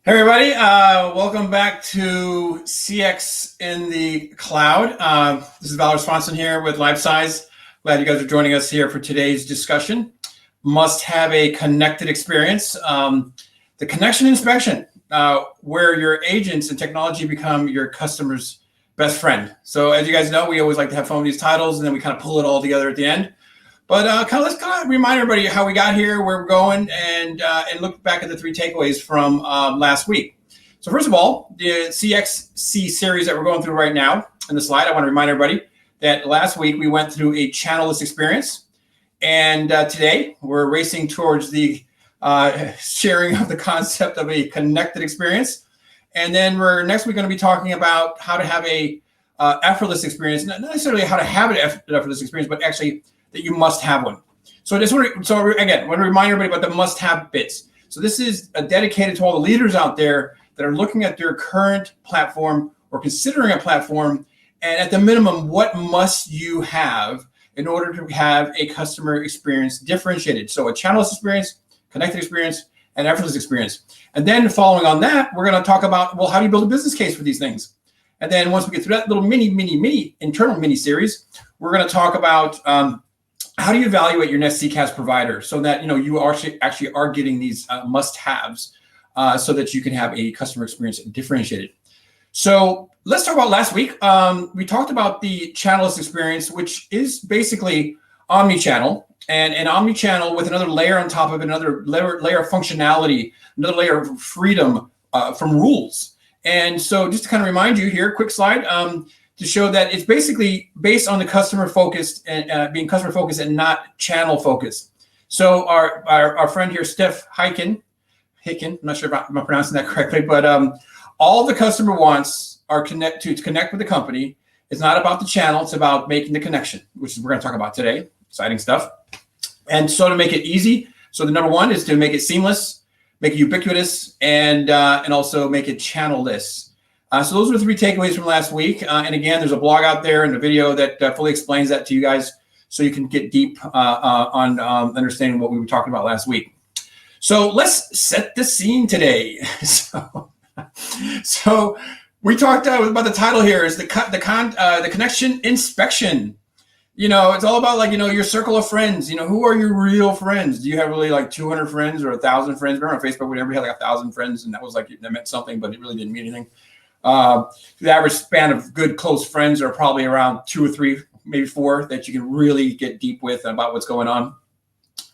Hey everybody, welcome back to CX in the Cloud. This is Valor Swanson here with LifeSize. Glad you guys are joining us here for today's discussion. Must have a connected experience. The connection inspection, where your agents and technology become your customer's best friend. So as you guys know, we always like to have fun with these titles and then we kind of pull it all together at the end. But let's remind everybody how we got here, where we're going, and look back at the three takeaways from last week. So first of all, the CXC series that we're going through right now in the slide, I want to remind everybody that last week we went through a channelless experience, and today we're racing towards the sharing of the concept of a connected experience. And then we're next week going to be talking about how to have a effortless experience, not necessarily how to have an effortless experience, but actually that you must have one. So again, I want to remind everybody about the must-have bits. So this is dedicated to all the leaders out there that are looking at their current platform or considering a platform, and at the minimum, what must you have in order to have a customer experience differentiated? So a channelless experience, connected experience, and effortless experience. And then following on that, we're going to talk about, well, how do you build a business case for these things? And then once we get through that little mini internal mini series, we're going to talk about how do you evaluate your next CCaaS provider so that you actually are getting these must-haves so that you can have a customer experience differentiated. So let's talk about last week. We talked about the channelless experience, which is basically omni-channel, and an omni-channel with another layer on top of it, another layer of functionality, another layer of freedom from rules. And so just to kind of remind you here, quick slide, to show that it's basically based on the customer focused and being customer focused and not channel focused. So our friend here, Steph Hicken, I'm not sure if I'm pronouncing that correctly, but all the customer wants are to connect with the company. It's not about the channel, it's about making the connection, which is we're going to talk about today. Exciting stuff. And so to make it easy, so the number one is to make it seamless, make it ubiquitous, and also make it channel-less. So those are the three takeaways from last week. And again, there's a blog out there and a video that fully explains that to you guys so you can get deep on understanding what we were talking about last week. So let's set the scene today. So we talked about the title here is the connection inspection. It's all about your circle of friends. Who are your real friends? Do you have really like 200 friends or 1,000 friends? Remember on Facebook, we had like 1,000 friends, and that was like that meant something, but it really didn't mean anything. The average span of good close friends are probably around 2 or 3, maybe 4 that you can really get deep with about what's going on.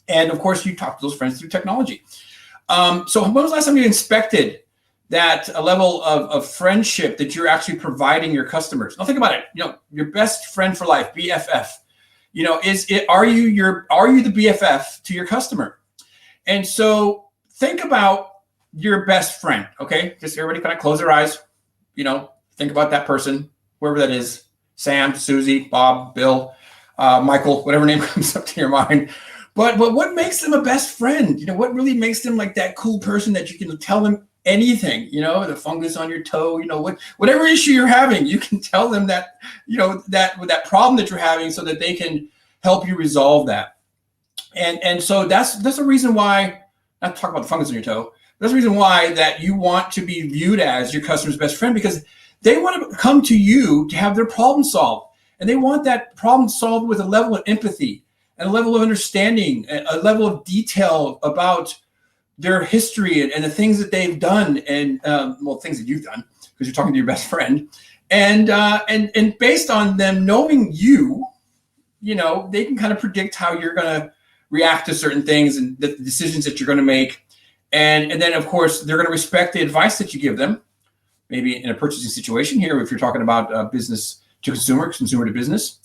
And of course, you talk to those friends through technology. So when was the last time you inspected that a level of friendship that you're actually providing your customers? Now think about it. Your best friend for life, BFF. Are you the BFF to your customer? And so think about your best friend. Okay, just everybody kind of close their eyes. Think about that person, whoever that is, Sam, Susie, Bob, Bill, Michael, whatever name comes up to your mind. But what makes them a best friend? What really makes them like that cool person that you can tell them anything? The fungus on your toe, whatever issue you're having, you can tell them that, that problem that you're having so that they can help you resolve that. And so that's a reason why, not to talk about the fungus on your toe, that's the reason why that you want to be viewed as your customer's best friend, because they want to come to you to have their problem solved. And they want that problem solved with a level of empathy and a level of understanding, a level of detail about their history and the things that they've done and, things that you've done because you're talking to your best friend. And based on them knowing you, they can kind of predict how you're going to react to certain things and the decisions that you're going to make. And then, of course, they're going to respect the advice that you give them, maybe in a purchasing situation here, if you're talking about business to consumer, consumer to business.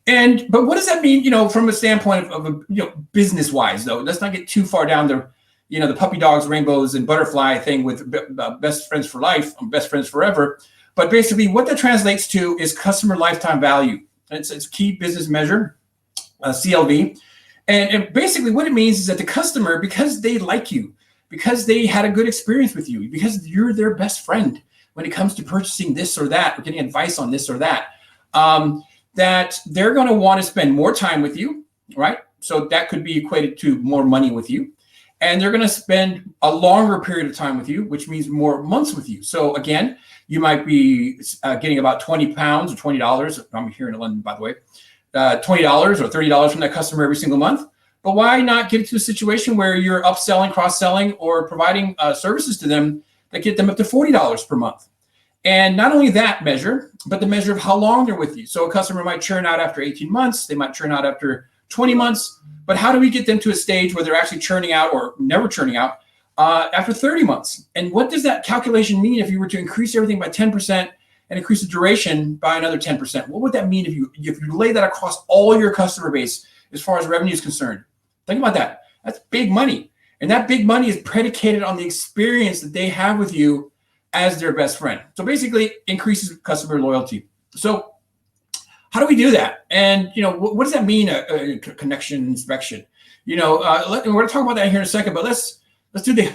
But what does that mean, from a standpoint of business-wise, though? Let's not get too far down the puppy dogs, rainbows, and butterfly thing with best friends for life, best friends forever. But basically, what that translates to is customer lifetime value. It's a key business measure, CLV. And basically, what it means is that the customer, because they like you, because they had a good experience with you, because you're their best friend when it comes to purchasing this or that, or getting advice on this or that, that they're going to want to spend more time with you, right? So that could be equated to more money with you. and they're going to spend a longer period of time with you, which means more months with you. So again, you might be getting about 20 pounds or $20. I'm here in London, by the way, $20 or $30 from that customer every single month. But why not get to a situation where you're upselling, cross-selling, or providing services to them that get them up to $40 per month? And not only that measure, but the measure of how long they're with you. So a customer might churn out after 18 months. They might churn out after 20 months. But how do we get them to a stage where they're actually churning out or never churning out after 30 months? And what does that calculation mean if you were to increase everything by 10% and increase the duration by another 10%? What would that mean if you lay that across all your customer base as far as revenue is concerned? Think about that. That's big money. And that big money is predicated on the experience that they have with you as their best friend. So basically increases customer loyalty. So how do we do that? And, what does that mean, a connection inspection? We're going to talk about that here in a second, but let's do the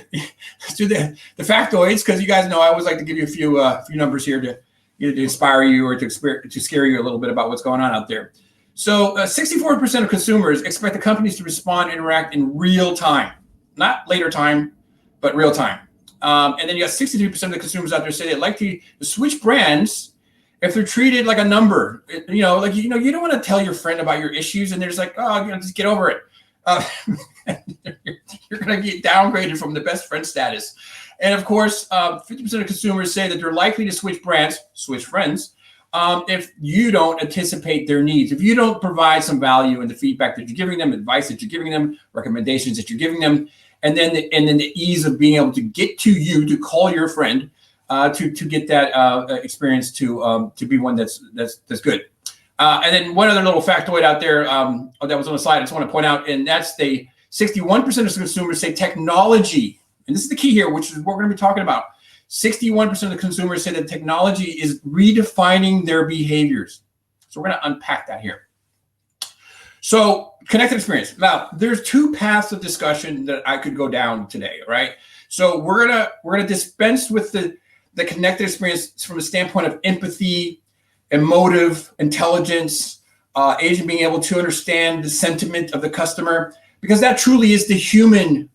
factoids, because you guys know I always like to give you a few numbers here to either to inspire you or to scare you a little bit about what's going on out there. So 64% of consumers expect the companies to respond and interact in real time, not later time, but real time. And then you got 63% of the consumers out there say they'd like to switch brands if they're treated like a number. You don't want to tell your friend about your issues and they're just like, oh, just get over it. You're going to get downgraded from the best friend status. And of course, 50% of consumers say that they're likely to switch friends, if you don't anticipate their needs, if you don't provide some value in the feedback that you're giving them, advice that you're giving them, recommendations that you're giving them, and then the ease of being able to get to you to call your friend to get that experience to be one that's good. And then one other little factoid out there that was on the slide I just want to point out, and that's the 61% of consumers say technology, and this is the key here, which is what we're going to be talking about. 61% of the consumers say that technology is redefining their behaviors. So we're going to unpack that here. So connected experience. Now, there's two paths of discussion that I could go down today, right? So we're gonna dispense with the connected experience from a standpoint of empathy, emotive intelligence, agent being able to understand the sentiment of the customer, because that truly is the human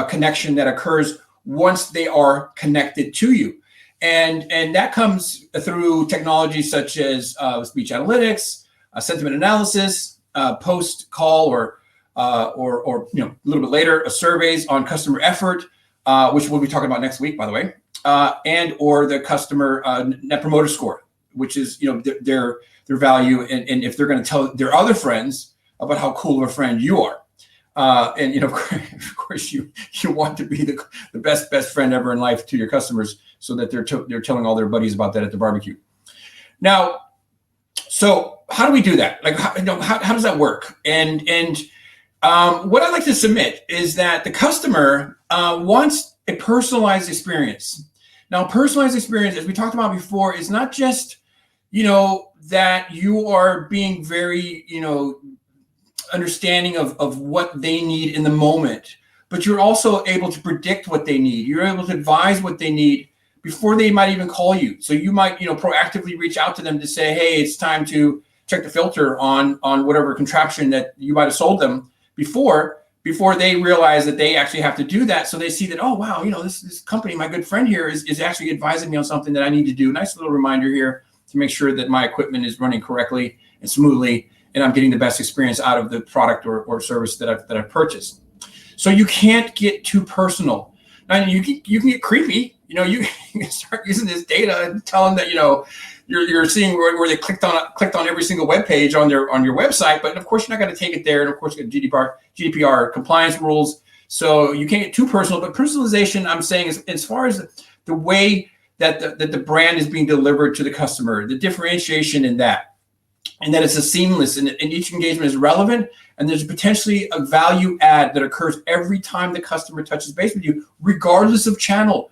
connection that occurs once they are connected to you. And that comes through technology such as speech analytics, sentiment analysis, post call or a little bit later, surveys on customer effort, which we'll be talking about next week, by the way, and or the customer net promoter score, which is their value, and if they're going to tell their other friends about how cool of a friend you are. And of course, you want to be the best friend ever in life to your customers, so that they're telling all their buddies about that at the barbecue. Now, so how do we do that? Like, how does that work? And what I'd like to submit is that the customer wants a personalized experience. Now, personalized experience, as we talked about before, is not just that you are being very understanding of what they need in the moment, but you're also able to predict what they need. You're able to advise what they need before they might even call you. So you might, proactively reach out to them to say, hey, it's time to check the filter on whatever contraption that you might have sold them before they realize that they actually have to do that. So they see that, oh, wow, this company, my good friend here is actually advising me on something that I need to do. Nice little reminder here to make sure that my equipment is running correctly and smoothly, and I'm getting the best experience out of the product or service that I've purchased. So you can't get too personal. Now you can get creepy. You can start using this data and tell them that you're seeing where they clicked on every single web page on your website. But of course you're not going to take it there, and of course you got GDPR compliance rules. So you can't get too personal. But personalization, I'm saying, is as far as the way that the brand is being delivered to the customer, the differentiation in that. And that it's a seamless, and each engagement is relevant, and there's potentially a value add that occurs every time the customer touches base with you, regardless of channel.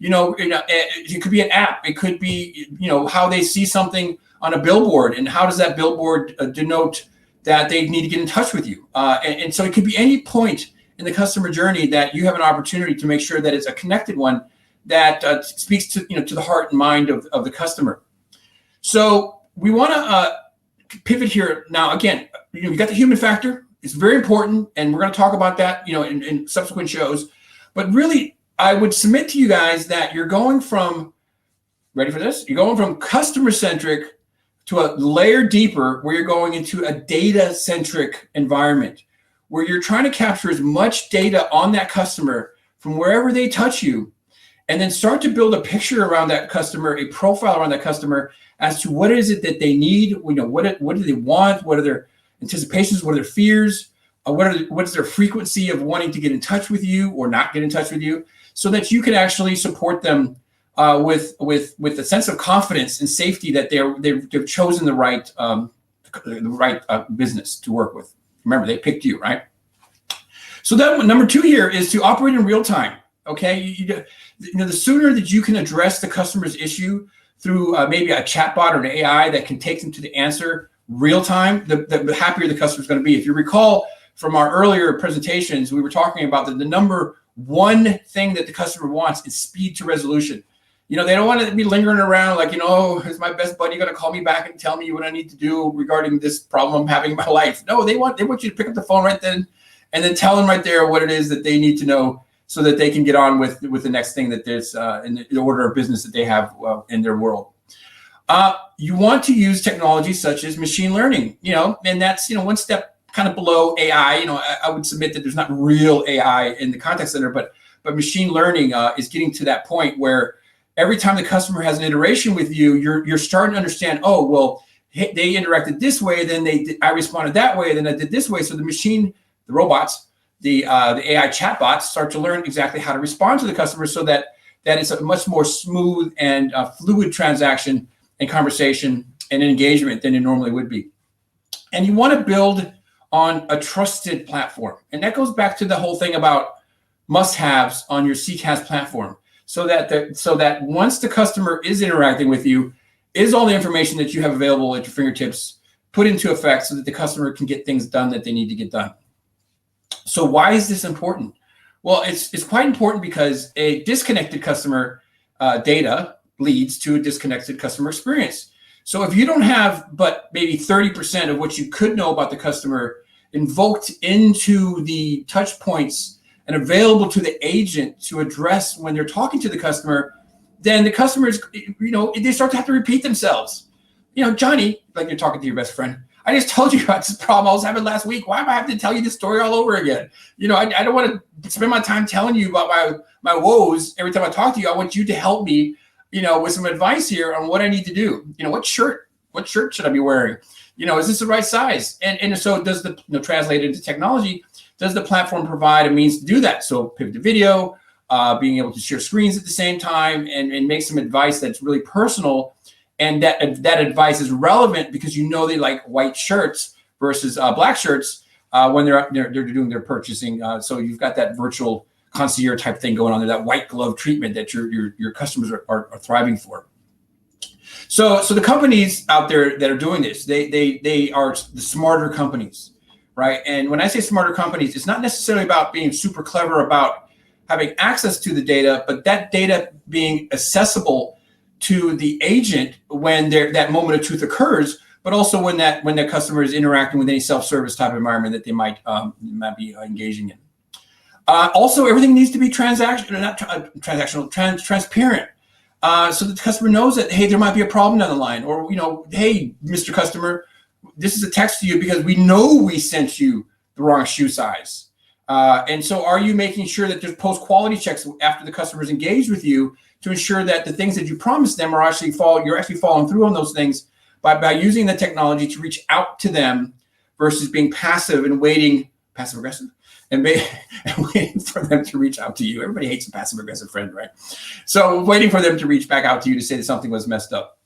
It could be an app, it could be how they see something on a billboard, and how does that billboard denote that they need to get in touch with you. And so it could be any point in the customer journey that you have an opportunity to make sure that it's a connected one that speaks to to the heart and mind of the customer. So we want to pivot here now. Again, you got the human factor, It's very important, and we're going to talk about that, in subsequent shows. But really, I would submit to you guys that you're going from, ready for this? You're going from customer-centric to a layer deeper, where you're going into a data-centric environment, where you're trying to capture as much data on that customer from wherever they touch you, and then start to build a picture around that customer, a profile around that customer as to what is it that they need, what do they want, what are their anticipations, what are their fears, what is their frequency of wanting to get in touch with you or not get in touch with you, so that you can actually support them with a sense of confidence and safety that they've chosen the right business to work with. Remember, they picked you, right? So that number 2 here is to operate in real time. Okay, the sooner that you can address the customer's issue through maybe a chatbot or an AI that can take them to the answer real time, the happier the customer is going to be. If you recall from our earlier presentations, we were talking about that the number 1 thing that the customer wants is speed to resolution. They don't want to be lingering around like, is my best buddy going to call me back and tell me what I need to do regarding this problem I'm having in my life? No, they want you to pick up the phone right then and then tell them right there what it is that they need to know, so that they can get on with the next thing that there's in the order of business that they have in their world. You want to use technology such as machine learning, and that's, one step kind of below AI. I would submit that there's not real AI in the contact center, but machine learning is getting to that point where every time the customer has an iteration with you, you're starting to understand, oh, well, they interacted this way, then I responded that way, then I did this way. So the robots, the AI chatbots start to learn exactly how to respond to the customer, so that it's a much more smooth and fluid transaction and conversation and engagement than it normally would be. And you want to build on a trusted platform. And that goes back to the whole thing about must-haves on your CCaaS platform, so that once the customer is interacting with you, is all the information that you have available at your fingertips put into effect, so that the customer can get things done that they need to get done. So why is this important? Well, it's quite important because a disconnected customer data leads to a disconnected customer experience. So if you don't have but maybe 30% of what you could know about the customer invoked into the touch points and available to the agent to address when they're talking to the customer, then the customers, they start to have to repeat themselves. Johnny, like you're talking to your best friend, I just told you about this problem I was having last week. Why am I having to tell you this story all over again? I don't want to spend my time telling you about my woes every time I talk to you. I want you to help me, with some advice here on what I need to do. What shirt should I be wearing? Is this the right size? And so does translate into technology, does the platform provide a means to do that? So pivot to video, being able to share screens at the same time, and make some advice that's really personal. And that advice is relevant because they like white shirts versus black shirts when they're doing their purchasing. So you've got that virtual concierge type thing going on there, that white glove treatment that your customers are thriving for. So the companies out there that are doing this, they are the smarter companies, right? And when I say smarter companies, it's not necessarily about being super clever about having access to the data, but that data being accessible to the agent when that moment of truth occurs, but also when that customer is interacting with any self-service type of environment that they might be engaging in. Also, everything needs to be transparent, so that the customer knows that, hey, there might be a problem down the line, or hey, Mr. Customer, this is a text to you because we know we sent you the wrong shoe size. And so, are you making sure that there's post-quality checks after the customer's engaged with you, to ensure that the things that you promised them you're actually following through on those things by using the technology to reach out to them versus being passive aggressive, and waiting for them to reach out to you. Everybody hates a passive aggressive friend, right? So waiting for them to reach back out to you to say that something was messed up,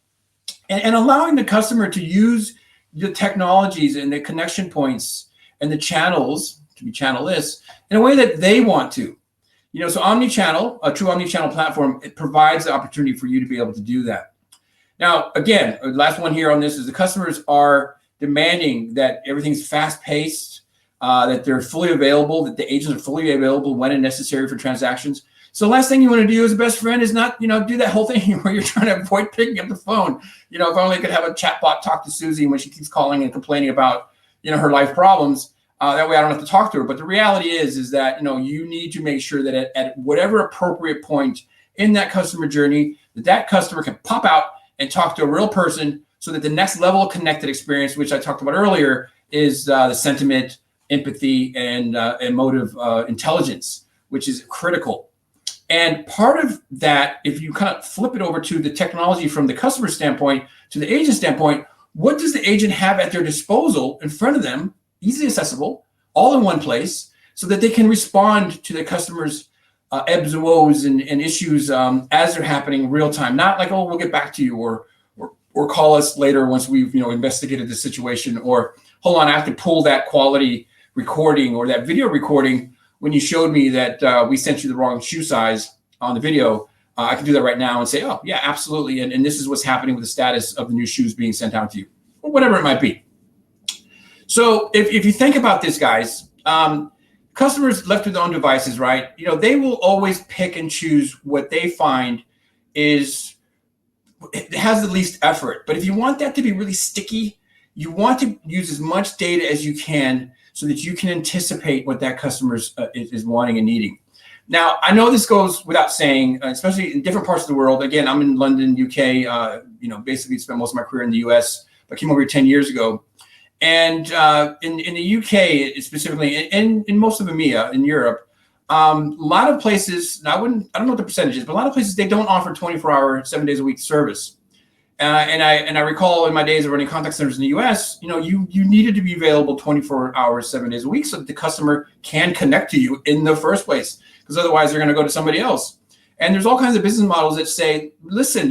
and allowing the customer to use the technologies and the connection points and the channels to be channelless in a way that they want to. So omnichannel, a true omnichannel platform, it provides the opportunity for you to be able to do that. Now, again, the last one here on this is the customers are demanding that everything's fast-paced, that they're fully available, that the agents are fully available when and necessary for transactions. So the last thing you want to do as a best friend is not, do that whole thing where you're trying to avoid picking up the phone. If only I could have a chatbot talk to Susie when she keeps calling and complaining about, her life problems. That way I don't have to talk to her. But the reality is that, you need to make sure that at whatever appropriate point in that customer journey, that customer can pop out and talk to a real person, so that the next level of connected experience, which I talked about earlier, is the sentiment, empathy, and emotive intelligence, which is critical. And part of that, if you kind of flip it over to the technology from the customer standpoint to the agent standpoint, what does the agent have at their disposal in front of them, easily accessible, all in one place, so that they can respond to the customer's ebbs and woes and issues as they're happening in real time? Not like, oh, we'll get back to you, or call us later once we've investigated the situation, or hold on, I have to pull that quality recording or that video recording when you showed me that we sent you the wrong shoe size on the video. I can do that right now and say, oh yeah, absolutely, and this is what's happening with the status of the new shoes being sent out to you, or whatever it might be. So if you think about this, guys, customers left to their own devices, right? They will always pick and choose what they find it has the least effort. But if you want that to be really sticky, you want to use as much data as you can so that you can anticipate what that customer is wanting and needing. Now, I know this goes without saying, especially in different parts of the world. Again, I'm in London, UK, basically spent most of my career in the US, but came over here 10 years ago. And in the UK specifically, and in most of EMEA, in Europe, a lot of places, I don't know what the percentage is, but a lot of places, they don't offer 24-hour, 7 days a week service. And I recall in my days of running contact centers in the US, you needed to be available 24 hours, 7 days a week, so that the customer can connect to you in the first place, because otherwise they're going to go to somebody else. And there's all kinds of business models that say, listen,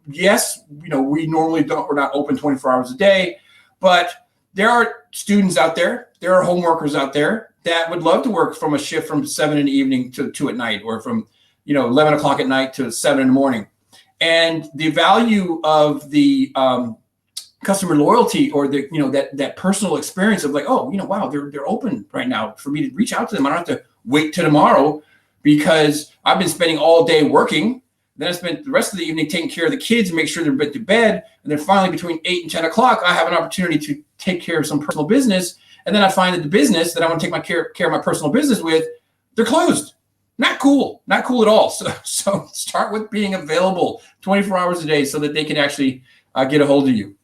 yes, we normally we're not open 24 hours a day, but there are students out there, there are home workers out there that would love to work from a shift from 7 in the evening to 2 at night, or from 11 o'clock at night to 7 in the morning. And the value of the customer loyalty, or the that personal experience of like, oh, wow, they're open right now for me to reach out to them. I don't have to wait till tomorrow because I've been spending all day working. Then I spent the rest of the evening taking care of the kids and make sure they're put to bed. And then finally between 8 and 10 o'clock, I have an opportunity to take care of some personal business. And then I find that the business that I want to take care of my personal business with, they're closed. Not cool at all. So start with being available 24 hours a day so that they can actually get a hold of you.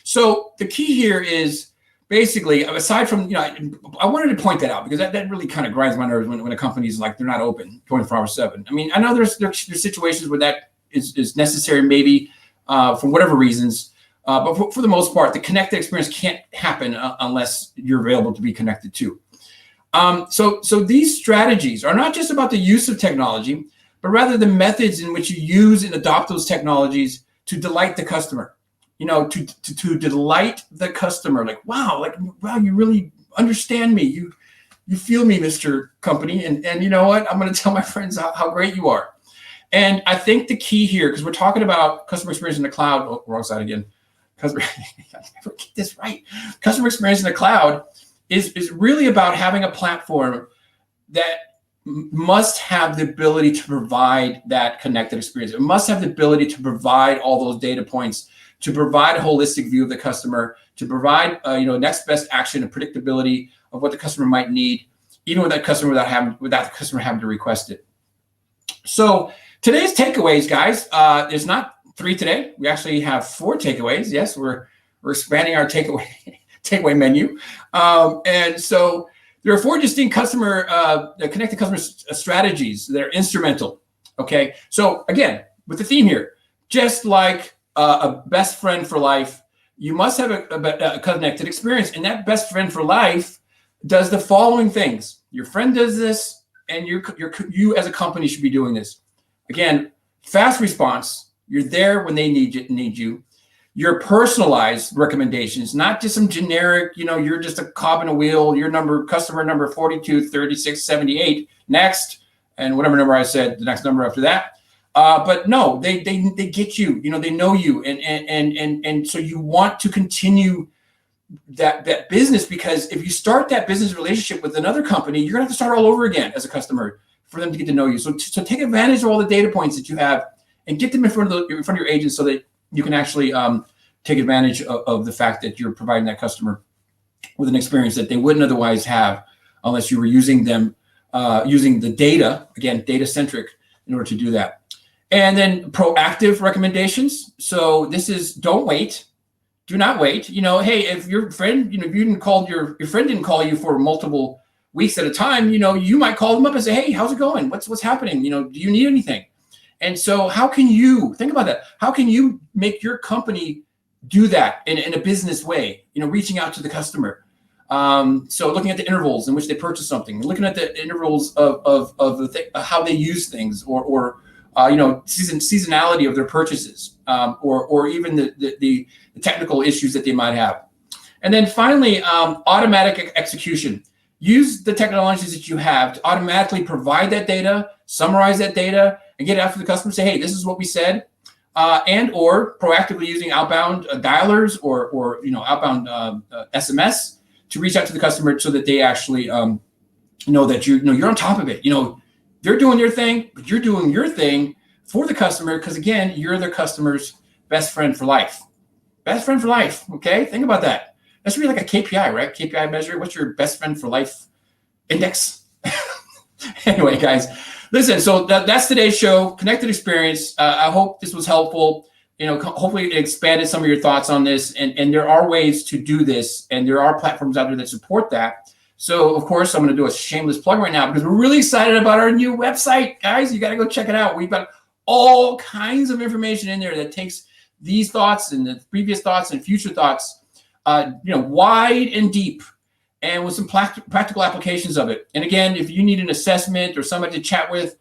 So the key here is basically, aside from, I wanted to point that out because that really kind of grinds my nerves when a company's like, they're not open 24 hours 7. I mean, I know there's situations where that is necessary, maybe for whatever reasons. But for the most part, the connected experience can't happen unless you're available to be connected to. So these strategies are not just about the use of technology, but rather the methods in which you use and adopt those technologies to delight the customer. To delight the customer. Like, wow, you really understand me. You feel me, Mr. Company. And you know what? I'm going to tell my friends how great you are. And I think the key here, because we're talking about customer experience in the cloud. Oh, wrong side again. I never get this right. Customer experience in the cloud is really about having a platform that must have the ability to provide that connected experience. It must have the ability to provide all those data points, to provide a holistic view of the customer, to provide next best action and predictability of what the customer might need, even without the customer having to request it. So today's takeaways, guys, there's not 3 today. We actually have 4 takeaways. Yes, we're expanding our takeaway menu. And so there are 4 distinct connected customer strategies that are instrumental. Okay. So again, with the theme here, just like a best friend for life, you must have a connected experience. And that best friend for life does the following things. Your friend does this, and you as a company should be doing this. Again, fast response. You're there when they need you. Your personalized recommendations, not just some generic, you're just a cog in a wheel, customer number 423678, next, and whatever number I said, the next number after that. But no, they get you, they know you. And so you want to continue that business, because if you start that business relationship with another company, you're gonna have to start all over again as a customer for them to get to know you. So take advantage of all the data points that you have and get them in front of your agents so that you can actually take advantage of the fact that you're providing that customer with an experience that they wouldn't otherwise have unless you were using them, using the data, again, data-centric, in order to do that. And then proactive recommendations. So this is, don't wait. Do not wait. Hey, if your friend, if you didn't call your friend didn't call you for multiple weeks at a time, you might call them up and say, hey, how's it going? What's happening? Do you need anything? And so how can you think about that? How can you make your company do that in a business way, reaching out to the customer? So looking at the intervals in which they purchase something, looking at the intervals of how they use things, or seasonality of their purchases, or even the technical issues that they might have. And then finally, automatic execution. Use the technologies that you have to automatically provide that data, summarize that data, and get it out to the customer. Say, hey, this is what we said, and or proactively using outbound dialers or outbound SMS to reach out to the customer so that they actually know that you're on top of it. They're doing their thing, but you're doing your thing for the customer, because again, you're their customer's best friend for life. Best friend for life. Okay, think about that. That's really like a KPI, right? KPI measure. What's your best friend for life index? Anyway, guys, listen. So that's today's show, Connected Experience. I hope this was helpful. Hopefully it expanded some of your thoughts on this. And there are ways to do this, and there are platforms out there that support that. So, of course, I'm going to do a shameless plug right now because we're really excited about our new website. Guys, you got to go check it out. We've got all kinds of information in there that takes these thoughts and the previous thoughts and future thoughts, wide and deep, and with some practical applications of it. And again, if you need an assessment or somebody to chat with,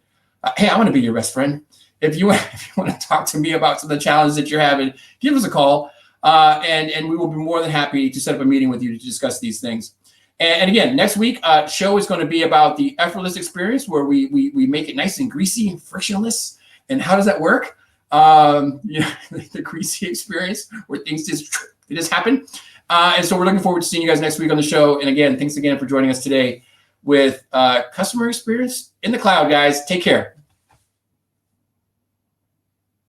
hey, I want to be your best friend. If you want to talk to me about some of the challenges that you're having, give us a call, and we will be more than happy to set up a meeting with you to discuss these things. And again, next week, show is going to be about the effortless experience, where we make it nice and greasy and frictionless. And how does that work? The greasy experience where things just happen. And so we're looking forward to seeing you guys next week on the show. And again, thanks again for joining us today with customer experience in the cloud, guys. Take care.